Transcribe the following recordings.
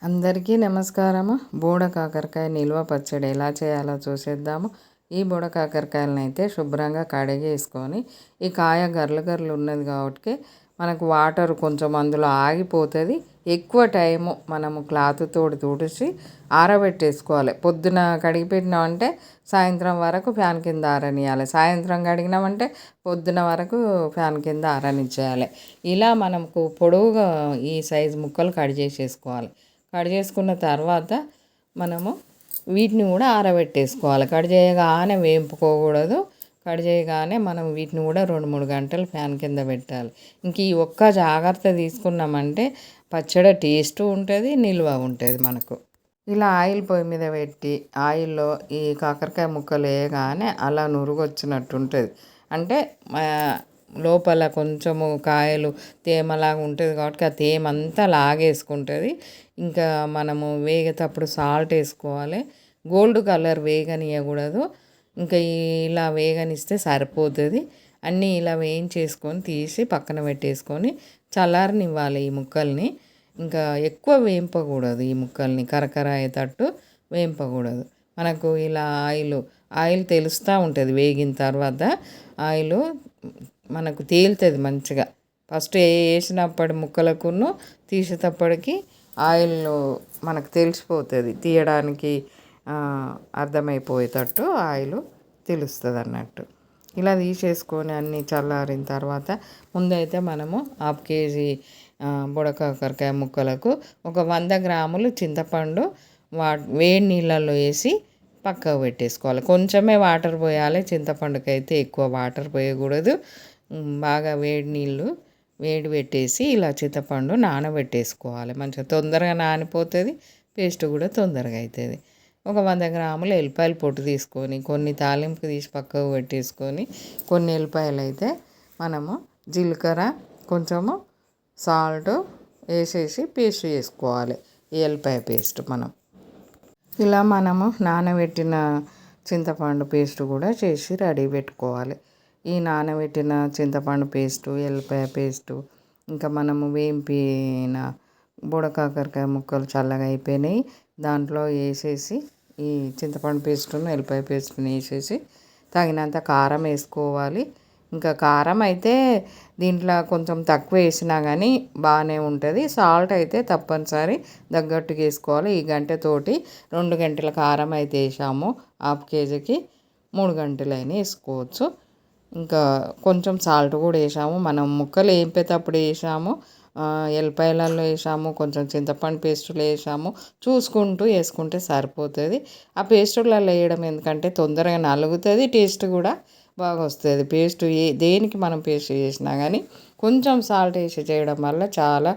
అందరికీ నమస్కారము. బూడ కాకరకాయ నిల్వ పచ్చడి ఎలా చేయాలో చూసేద్దాము. ఈ బూడ కాకరకాయలను అయితే శుభ్రంగా కడిగేసుకొని, ఈ కాయ గర్లు గర్లు ఉన్నది కాబట్టి మనకు వాటర్ కొంచెం అందులో ఆగిపోతుంది. ఎక్కువ టైము మనము క్లాత్ తోటి తుడిచి ఆరబెట్టేసుకోవాలి. పొద్దున కడిగి పెట్టినామంటే సాయంత్రం వరకు ఫ్యాన్ కింద ఆరనియాలి. సాయంత్రం కడిగినామంటే పొద్దున వరకు ఫ్యాన్ కింద ఆరనిచ్చేయాలి. ఇలా మనకు పొడవుగా ఈ సైజు ముక్కలు కట్ చేసేసుకోవాలి. కట్ చేసుకున్న తర్వాత మనము వీటిని కూడా ఆరబెట్టేసుకోవాలి. కట్ చేయగానే వేంపుకోకూడదు. కట్ చేయగానే మనం వీటిని కూడా 2-3 గంటలు ఫ్యాన్ కింద పెట్టాలి. ఇంక ఈ ఒక్క జాగ్రత్త తీసుకున్నామంటే పచ్చడి టేస్ట్ ఉంటుంది, నిల్వ ఉంటుంది మనకు. ఇలా ఆయిల్ పొయ్యి మీద పెట్టి ఆయిల్లో ఈ కాకరకాయ ముక్కలు వేయగానే అలా నురుగు వచ్చినట్టు ఉంటుంది. అంటే లోపల కొంచెము కాయలు తేమలాగా ఉంటుంది కాబట్టి ఆ తేమ అంతా లాగేసుకుంటుంది. ఇంకా మనము వేగేటప్పుడు సాల్ట్ వేసుకోవాలి. గోల్డ్ కలర్ వేగనియకూడదు. ఇంకా ఇలా వేగనిస్తే సరిపోతుంది. అన్నీ ఇలా వేయించేసుకొని తీసి పక్కన పెట్టేసుకొని చల్లారనివ్వాలి ఈ ముక్కల్ని. ఇంకా ఎక్కువ వేంపకూడదు. ఈ ముక్కల్ని కరకర అయ్యేటట్టు వేంపకూడదు. మనకు ఇలా ఆయిల్ తెలుస్తూ ఉంటుంది. వేగిన తర్వాత ఆయిల్ మనకు తేలుతుంది మంచిగా. ఫస్ట్ వేసినప్పటి ముక్కలకును తీసేటప్పటికి ఆయిల్ మనకు తెలిసిపోతుంది. తీయడానికి అర్థమైపోయేటట్టు ఆయిల్ తెలుస్తుంది అన్నట్టు. ఇలా తీసేసుకొని అన్నీ చల్లారిన తర్వాత ముందైతే మనము 1/2 కేజీ బుడకాకరకాయ ముక్కలకు ఒక 100 గ్రాములు చింతపండు వేడి నీళ్ళల్లో వేసి పక్కకు పెట్టేసుకోవాలి. కొంచెమే వాటర్ పోయాలి. చింతపండుకి అయితే ఎక్కువ వాటర్ పోయకూడదు. బాగా వేడి పెట్టేసి ఇలా చింతపండు నానబెట్టేసుకోవాలి. మంచిగా తొందరగా నానిపోతుంది. పేస్ట్ కూడా తొందరగా అవుతుంది. ఒక 100 గ్రాముల ఎల్లిపాయలు పొట్టు తీసుకొని కొన్ని తాలింపు తీసి పక్కకు పెట్టేసుకొని కొన్ని ఎల్లిపాయలు అయితే మనము జీలకర్ర కొంచెము సాల్ట్ వేసేసి పేస్ట్ చేసుకోవాలి. ఈ ఎల్లిపాయ పేస్ట్ ఇలా మనము నానబెట్టిన చింతపండు పేస్ట్ కూడా చేసి రెడీ పెట్టుకోవాలి. ఈ నానబెట్టిన చింతపండు పేస్టు, ఎల్లిపాయ పేస్టు, ఇంకా మనము వేంపిన బుడకాకరకాయ ముక్కలు చల్లగా అయిపోయినాయి. దాంట్లో వేసేసి ఈ చింతపండు పేస్టును ఎల్లిపాయ పేస్టును వేసేసి తగినంత కారం వేసుకోవాలి. ఇంకా కారం అయితే దీంట్లో కొంచెం తక్కువ వేసినా కానీ బాగానే ఉంటుంది. సాల్ట్ అయితే తప్పనిసరి తగ్గట్టుగా వేసుకోవాలి. ఈ గంటతోటి 2 గంటల కారం అయితే వేసాము. 1/2 కేజీకి 3 గంటలైనా వేసుకోవచ్చు. ఇంకా కొంచెం సాల్ట్ కూడా వేసాము. మనం ముక్కలు వేంపేటప్పుడు వేసాము, ఎల్లిపాయలలో వేసాము, కొంచెం చింతపండు పేస్టులో వేసాము. చూసుకుంటూ వేసుకుంటే సరిపోతుంది. ఆ పేస్టులలో వేయడం ఎందుకంటే తొందరగా నలుగుతుంది, టేస్ట్ కూడా బాగా వస్తుంది. పేస్ట్ దేనికి మనం పేస్ట్ చేసినా కానీ కొంచెం సాల్ట్ వేసి చేయడం వల్ల చాలా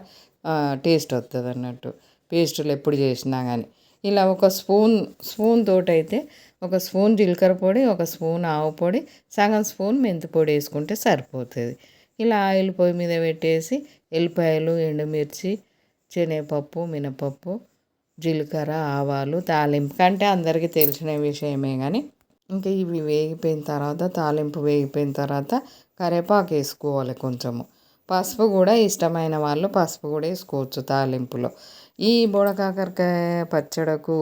టేస్ట్ వస్తుంది అన్నట్టు. పేస్టులు ఎప్పుడు చేసినా కానీ ఇలా ఒక స్పూన్ తోటైతే ఒక స్పూన్ జీలకర్ర పొడి, ఒక స్పూన్ ఆవు పొడి, సగం స్పూన్ మెంతి పొడి వేసుకుంటే సరిపోతుంది. ఇలా ఆయిల్ పొయ్యి మీద పెట్టేసి ఎల్లిపాయలు, ఎండుమిర్చి, శనగపప్పు, మినపప్పు, జీలకర్ర, ఆవాలు తాలింపు కంటే అందరికీ తెలిసిన విషయమే. కానీ ఇంకా ఇవి వేగిపోయిన తర్వాత తాలింపు వేగిపోయిన తర్వాత కరివేపాకు వేసుకోవాలి. కొంచెము పసుపు కూడా ఇష్టమైన వాళ్ళు పసుపు కూడా వేసుకోవచ్చు తాలింపులో. ఈ బుడకాకరకాయ పచ్చడకు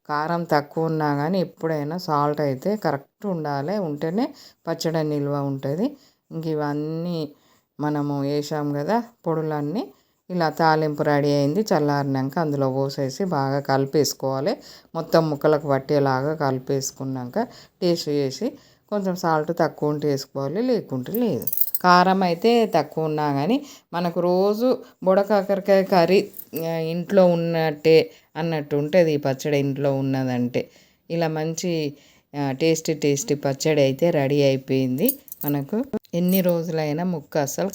కారం తక్కువ ఉన్నా కానీ ఎప్పుడైనా సాల్ట్ అయితే కరెక్ట్ ఉండాలి. ఉంటేనే పచ్చడి నిల్వ ఉంటుంది. ఇంక ఇవన్నీ మనము వేసాం కదా పొడులన్నీ. ఇలా తాలింపు రెడీ అయింది. చల్లారినాక అందులో పోసేసి బాగా కలిపేసుకోవాలి. మొత్తం ముక్కలకు పట్టేలాగా కలిపేసుకున్నాక టేస్ట్ చేసి కొంచెం సాల్ట్ తక్కువ ఉంటే వేసుకోవాలి, లేకుంటే లేదు. కారం అయితే తక్కువ ఉన్నా కానీ మనకు రోజు బుడకాకరకాయ కర్రీ ఇంట్లో ఉన్నట్టే అన్నట్టు ఉంటుంది. ఈ పచ్చడి ఇంట్లో ఉన్నదంటే ఇలా మంచి టేస్టీ పచ్చడి అయితే రెడీ అయిపోయింది. మనకు ఎన్ని రోజులైనా ముక్క అసలు